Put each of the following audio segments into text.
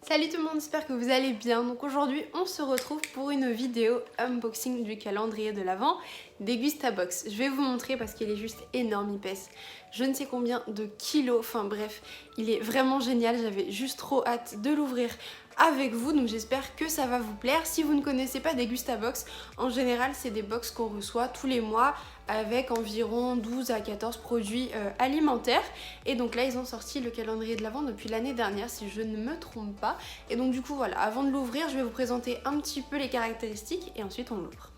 Salut tout le monde, j'espère que vous allez bien. Donc aujourd'hui on se retrouve pour une vidéo unboxing du calendrier de l'Avent des Gustabox. Je vais vous montrer parce qu'il est juste énorme, il pèse je ne sais combien de kilos, enfin bref, il est vraiment génial, j'avais juste trop hâte de l'ouvrir avec vous, donc j'espère que ça va vous plaire. Si vous ne connaissez pas des Gustabox, en général c'est des box qu'on reçoit tous les mois avec environ 12 à 14 produits alimentaires, et donc là ils ont sorti le calendrier de l'Avent depuis l'année dernière si je ne me trompe pas, et donc du coup voilà, avant de l'ouvrir je vais vous présenter un petit peu les caractéristiques et ensuite on l'ouvre.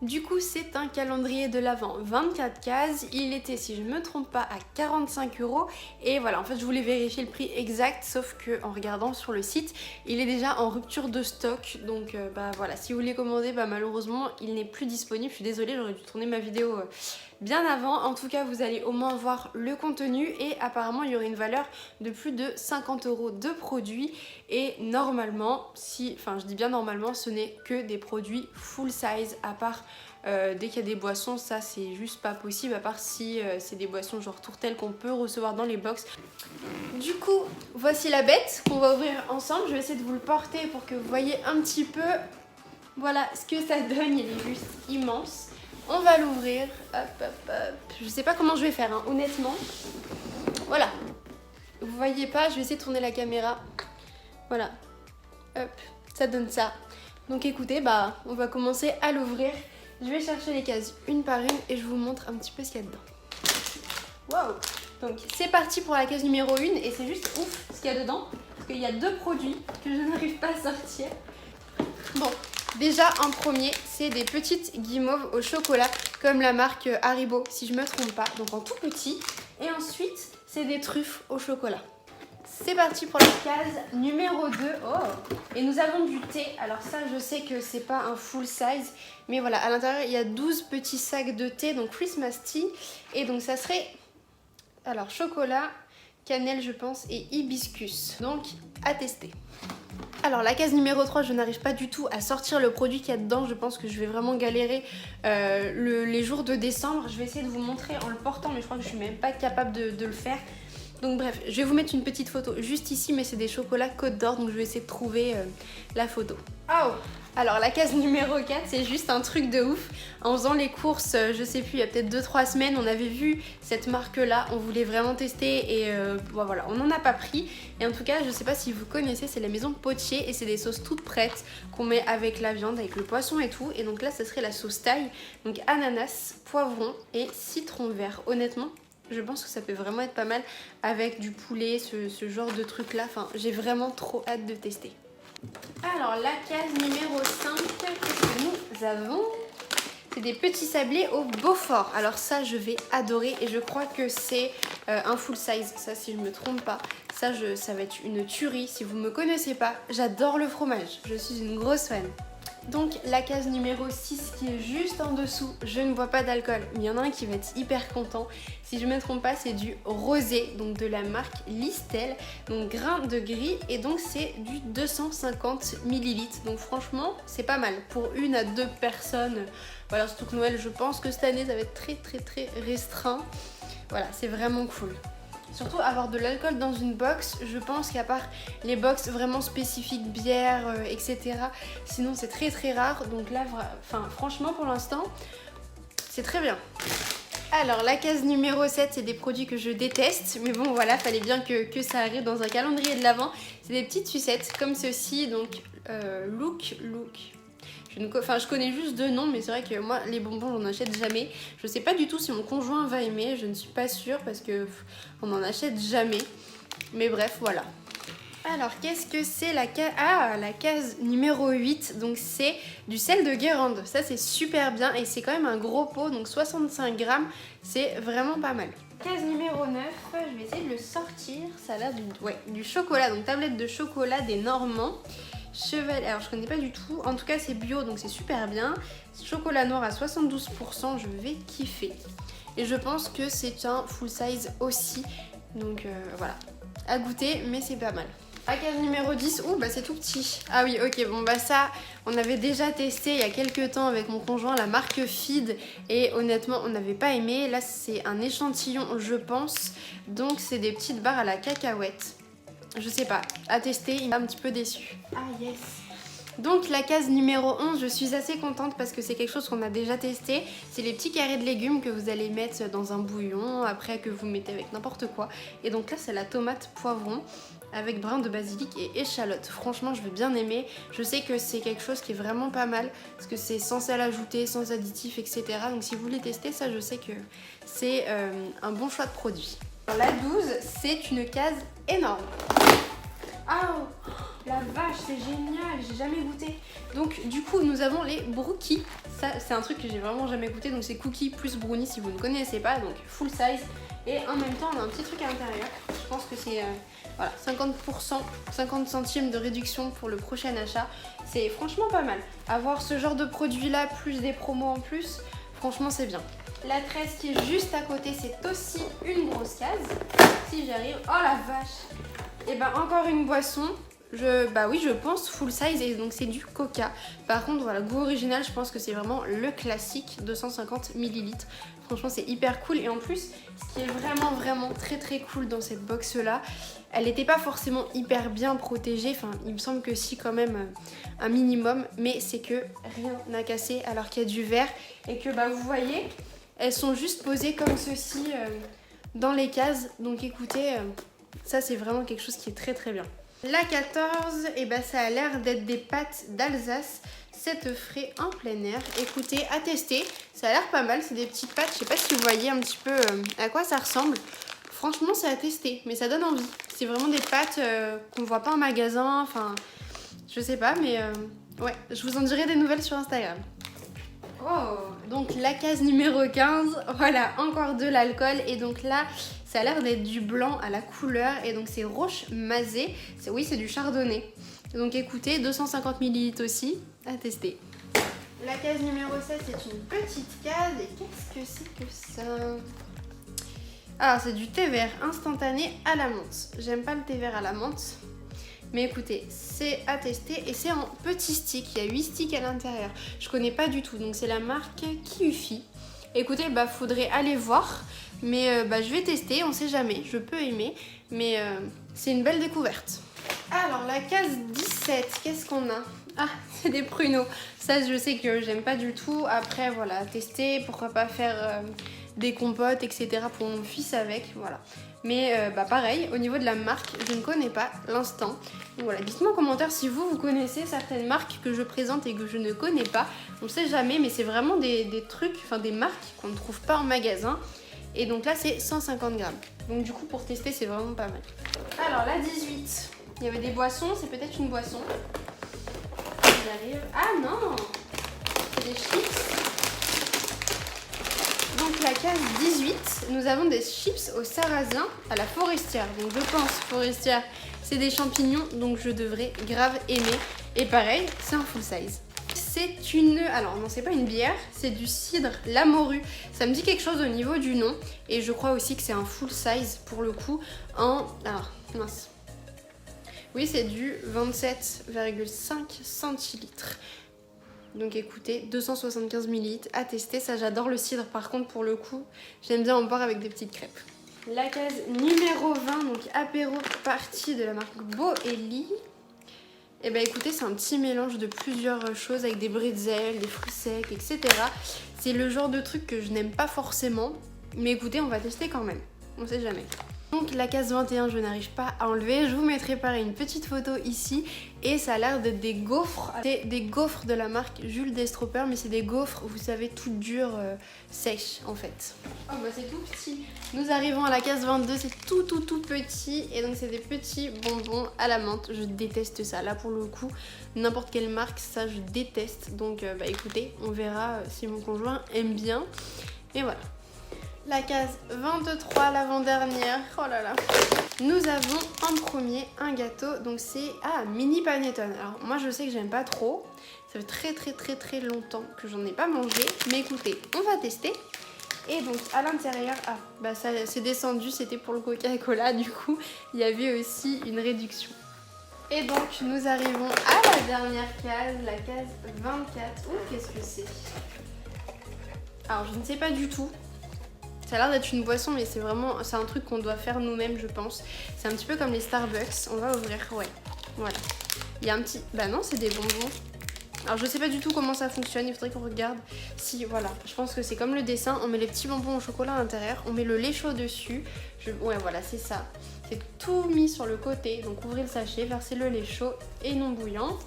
Du coup c'est un calendrier de l'Avent 24 cases, il était si je me trompe pas à 45 €, et voilà, en fait je voulais vérifier le prix exact, sauf que en regardant sur le site il est déjà en rupture de stock, donc voilà, si vous voulez commander, malheureusement il n'est plus disponible. Je suis désolée, j'aurais dû tourner ma vidéo bien avant. En tout cas vous allez au moins voir le contenu, et apparemment il y aurait une valeur de plus de 50 € de produits, et normalement, je dis bien normalement, ce n'est que des produits full size, à part dès qu'il y a des boissons, ça c'est juste pas possible, à part si c'est des boissons genre tourtelle qu'on peut recevoir dans les box. Du coup voici la bête qu'on va ouvrir ensemble. Je vais essayer de vous le porter pour que vous voyez un petit peu, voilà ce que ça donne. Il est juste immense. On va l'ouvrir, hop hop hop. Je sais pas comment je vais faire hein, honnêtement. Voilà, vous voyez pas, je vais essayer de tourner la caméra. Voilà, hop, ça donne ça. Donc écoutez, on va commencer à l'ouvrir. Je vais chercher les cases une par une et je vous montre un petit peu ce qu'il y a dedans. Waouh! Donc c'est parti pour la case numéro 1, et c'est juste ouf ce qu'il y a dedans, parce qu'il y a deux produits que je n'arrive pas à sortir. Bon, déjà en premier, c'est des petites guimauves au chocolat, comme la marque Haribo, si je me trompe pas, donc en tout petit. Et ensuite, c'est des truffes au chocolat. C'est parti pour la case numéro 2. Oh! Et nous avons du thé. Alors ça, je sais que c'est pas un full size, mais voilà, à l'intérieur, il y a 12 petits sacs de thé, donc Christmas tea. Et donc ça serait, alors chocolat, cannelle je pense, et hibiscus. Donc à tester. Alors la case numéro 3, je n'arrive pas du tout à sortir le produit qu'il y a dedans. Je pense que je vais vraiment galérer les jours de décembre. Je vais essayer de vous montrer en le portant, mais je crois que je suis même pas capable de le faire. Donc bref, je vais vous mettre une petite photo juste ici, mais c'est des chocolats Côte d'Or, donc je vais essayer de trouver la photo. Oh! Alors la case numéro 4, c'est juste un truc de ouf. En faisant les courses, je sais plus, il y a peut-être 2-3 semaines, on avait vu cette marque-là, on voulait vraiment tester, et voilà, on n'en a pas pris. Et en tout cas, je sais pas si vous connaissez, c'est la maison Potier, et c'est des sauces toutes prêtes qu'on met avec la viande, avec le poisson et tout. Et donc là, ce serait la sauce thaï, donc ananas, poivron et citron vert. Honnêtement, je pense que ça peut vraiment être pas mal avec du poulet, ce genre de truc là. Enfin, j'ai vraiment trop hâte de tester. Alors la case numéro 5, qu'est-ce que nous avons? C'est des petits sablés au Beaufort. Alors ça, je vais adorer, et je crois que c'est un full size, ça si je me trompe pas. Ça va être une tuerie. Si vous me connaissez pas, j'adore le fromage, je suis une grosse fan. Donc la case numéro 6 qui est juste en dessous, je ne bois pas d'alcool, mais il y en a un qui va être hyper content. Si je ne me trompe pas, c'est du rosé, donc de la marque Listel, donc grain de gris, et donc c'est du 250 ml. Donc franchement, c'est pas mal pour 1 à 2 personnes. Voilà, surtout que Noël, je pense que cette année, ça va être très restreint. Voilà, c'est vraiment cool. Surtout avoir de l'alcool dans une box, je pense qu'à part les box vraiment spécifiques bière, etc. Sinon c'est très rare, donc là, franchement pour l'instant, c'est très bien. Alors la case numéro 7, c'est des produits que je déteste, mais bon voilà, fallait bien que ça arrive dans un calendrier de l'Avent. C'est des petites sucettes comme ceci, donc Look. Je connais juste 2 noms, mais c'est vrai que moi les bonbons j'en achète jamais. Je sais pas du tout si mon conjoint va aimer, je ne suis pas sûre parce que on n'en achète jamais. Mais bref, voilà. Alors qu'est-ce que c'est la case? Ah, la case numéro 8, donc c'est du sel de Guérande. Ça c'est super bien, et c'est quand même un gros pot, donc 65 grammes, c'est vraiment pas mal. Case numéro 9, je vais essayer de le sortir. Ça a l'air du chocolat, donc tablette de chocolat des Normands. Cheval, alors je connais pas du tout, en tout cas c'est bio, donc c'est super bien. Chocolat noir à 72%, je vais kiffer. Et je pense que c'est un full size aussi, donc voilà, à goûter, mais c'est pas mal. À case numéro 10, ouh bah c'est tout petit. Ah oui, ok, bon bah ça, on avait déjà testé il y a quelques temps avec mon conjoint la marque Feed et honnêtement on n'avait pas aimé. Là c'est un échantillon je pense, donc c'est des petites barres à la cacahuète. Je sais pas, à tester, il m'a un petit peu déçu. Ah yes. Donc la case numéro 11, je suis assez contente parce que c'est quelque chose qu'on a déjà testé. C'est les petits carrés de légumes que vous allez mettre dans un bouillon, après que vous mettez avec n'importe quoi. Et donc là c'est la tomate poivron avec brin de basilic et échalote. Franchement je vais bien aimer. Je sais que c'est quelque chose qui est vraiment pas mal parce que c'est sans sel ajouté, sans additifs, etc. Donc si vous voulez tester ça, je sais que c'est un bon choix de produit. Alors, la 12, c'est une case énorme. Oh, la vache, c'est génial, j'ai jamais goûté. Donc du coup nous avons les brookies. Ça c'est un truc que j'ai vraiment jamais goûté. Donc c'est cookies plus brownie si vous ne connaissez pas. Donc full size. Et en même temps on a un petit truc à l'intérieur. Je pense que c'est voilà, 50%, 50 centimes de réduction pour le prochain achat. C'est franchement pas mal. Avoir ce genre de produit là plus des promos en plus, franchement c'est bien. La 13 qui est juste à côté, c'est aussi une grosse case. Si j'arrive. Oh la vache. Et ben encore une boisson. Bah oui, je pense full size et donc c'est du coca. Par contre, voilà, goût original, je pense que c'est vraiment le classique, 250 ml. Franchement, c'est hyper cool. Et en plus, ce qui est vraiment très cool dans cette box là, elle n'était pas forcément hyper bien protégée. Enfin, il me semble que si, quand même, un minimum. Mais c'est que rien n'a cassé alors qu'il y a du verre. Et que bah vous voyez, elles sont juste posées comme ceci dans les cases. Donc écoutez, ça c'est vraiment quelque chose qui est très bien. La 14, et bah ça a l'air d'être des pâtes d'Alsace, cette frais en plein air. Écoutez, à tester, ça a l'air pas mal, c'est des petites pâtes, je sais pas si vous voyez un petit peu à quoi ça ressemble. Franchement, c'est à tester, mais ça donne envie. C'est vraiment des pâtes qu'on voit pas en magasin, enfin, je sais pas, mais ouais, je vous en dirai des nouvelles sur Instagram. Oh, donc la case numéro 15, voilà, encore de l'alcool. Et donc là, ça a l'air d'être du blanc à la couleur. Et donc c'est Roche Mazé. Oui, c'est du chardonnay. Donc écoutez, 250 ml aussi, à tester. La case numéro 7, c'est une petite case. Et qu'est-ce que c'est que ça? Ah, c'est du thé vert instantané à la menthe. J'aime pas le thé vert à la menthe. Mais écoutez, c'est à tester et c'est en petits sticks. Il y a 8 sticks à l'intérieur. Je connais pas du tout. Donc c'est la marque Kiufi. Écoutez, bah faudrait aller voir. Mais bah je vais tester, on sait jamais. Je peux aimer. Mais c'est une belle découverte. Alors la case 17, qu'est-ce qu'on a? Ah, c'est des pruneaux. Ça je sais que j'aime pas du tout. Après voilà, tester, pourquoi pas faire des compotes, etc. pour mon fils avec. Voilà. Mais bah pareil, au niveau de la marque, je ne connais pas l'instant. Donc voilà, dites-moi en commentaire si vous connaissez certaines marques que je présente et que je ne connais pas. On ne sait jamais, mais c'est vraiment des trucs, enfin des marques qu'on ne trouve pas en magasin. Et donc là, c'est 150 grammes. Donc du coup, pour tester, c'est vraiment pas mal. Alors la 18, il y avait des boissons, c'est peut-être une boisson. J'arrive. Ah non, c'est des chips. Donc la case 18, nous avons des chips au sarrasin à la forestière. Donc je pense forestière, c'est des champignons, donc je devrais grave aimer. Et pareil, c'est un full size. C'est une... Alors non, c'est pas une bière, c'est du cidre la morue. Ça me dit quelque chose au niveau du nom. Et je crois aussi que c'est un full size pour le coup en... Alors, mince. Oui, c'est du 27,5 centilitres. Donc écoutez, 275 ml à tester, ça j'adore le cidre par contre pour le coup, j'aime bien en boire avec des petites crêpes. La case numéro 20, donc apéro partie de la marque Boeli. Et bah écoutez, c'est un petit mélange de plusieurs choses avec des bretzels, des fruits secs, etc. C'est le genre de truc que je n'aime pas forcément, mais écoutez, on va tester quand même, on sait jamais. Donc la case 21, je n'arrive pas à enlever. Je vous mettrai pareil une petite photo ici. Et ça a l'air d'être des gaufres. C'est des gaufres de la marque Jules Destroper. Mais c'est des gaufres, vous savez, toutes dures, sèches en fait. Oh bah c'est tout petit. Nous arrivons à la case 22. C'est tout petit. Et donc c'est des petits bonbons à la menthe. Je déteste ça. Là pour le coup, n'importe quelle marque, ça je déteste. Donc bah écoutez, on verra si mon conjoint aime bien. Et voilà. La case 23, l'avant-dernière, oh là là. Nous avons en premier un gâteau, donc c'est mini panettone. Alors moi je sais que j'aime pas trop, ça fait très longtemps que j'en ai pas mangé, mais écoutez, on va tester. Et donc à l'intérieur, bah ça c'est descendu, c'était pour le Coca-Cola, du coup il y avait aussi une réduction. Et donc nous arrivons à la dernière case, la case 24. Ouh, qu'est-ce que c'est? Alors je ne sais pas du tout. Ça a l'air d'être une boisson, mais c'est un truc qu'on doit faire nous-mêmes, je pense. C'est un petit peu comme les Starbucks. On va ouvrir, ouais. Voilà. Il y a un petit... Bah non, c'est des bonbons. Alors je sais pas du tout comment ça fonctionne, il faudrait qu'on regarde. Si, voilà, je pense que c'est comme le dessin. On met les petits bonbons au chocolat à l'intérieur, on met le lait chaud dessus. Ouais, voilà, c'est ça. C'est tout mis sur le côté. Donc ouvrez le sachet, versez le lait chaud et non bouillant.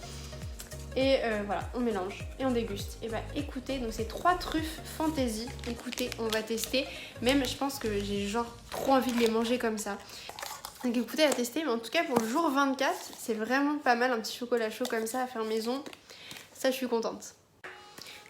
Et voilà, on mélange et on déguste. Et bah écoutez, donc c'est 3 truffes fantaisie. Écoutez, on va tester. Même je pense que j'ai genre trop envie de les manger comme ça. Donc écoutez, à tester. Mais en tout cas pour le jour 24, c'est vraiment pas mal un petit chocolat chaud comme ça à faire maison. Ça, je suis contente.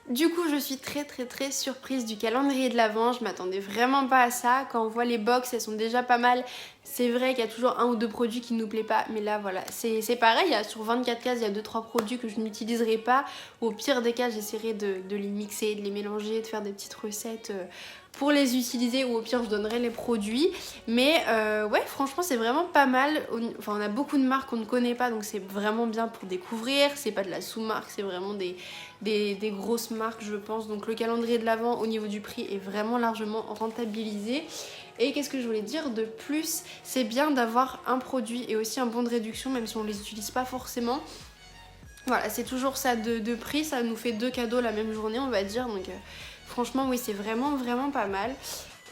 Du coup, je suis très surprise du calendrier de l'Avent. Je m'attendais vraiment pas à ça. Quand on voit les box, elles sont déjà pas mal. C'est vrai qu'il y a toujours 1 ou 2 produits qui ne nous plaît pas. Mais là, voilà, c'est pareil. Sur 24 cases, il y a 2-3 produits que je n'utiliserai pas. Au pire des cas, j'essaierai de les mixer, de les mélanger, de faire des petites recettes pour les utiliser, ou au pire je donnerai les produits. Mais ouais, franchement c'est vraiment pas mal. Enfin, on a beaucoup de marques qu'on ne connaît pas, donc c'est vraiment bien pour découvrir. C'est pas de la sous-marque, c'est vraiment des grosses marques, je pense. Donc le calendrier de l'Avent au niveau du prix est vraiment largement rentabilisé. Et qu'est-ce que je voulais dire de plus? C'est bien d'avoir un produit et aussi un bon de réduction, même si on les utilise pas forcément. Voilà, c'est toujours ça de prix, ça nous fait 2 cadeaux la même journée, on va dire. Donc franchement, oui, c'est vraiment pas mal.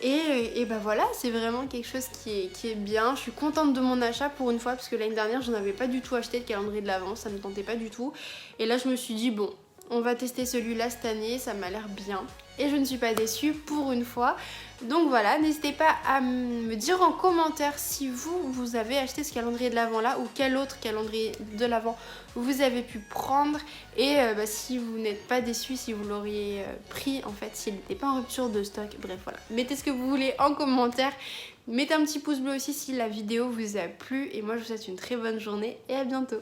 Et bah voilà, c'est vraiment quelque chose qui est bien. Je suis contente de mon achat pour une fois, parce que l'année dernière, je n'avais pas du tout acheté de calendrier de l'Avent, ça ne me tentait pas du tout. Et là, je me suis dit, bon, on va tester celui-là cette année, ça m'a l'air bien. Et je ne suis pas déçue pour une fois. Donc voilà, n'hésitez pas à me dire en commentaire si vous avez acheté ce calendrier de l'Avent là, ou quel autre calendrier de l'Avent vous avez pu prendre. Et si vous n'êtes pas déçu, si vous l'auriez pris en fait, s'il n'était pas en rupture de stock. Bref voilà, mettez ce que vous voulez en commentaire. Mettez un petit pouce bleu aussi si la vidéo vous a plu. Et moi je vous souhaite une très bonne journée et à bientôt.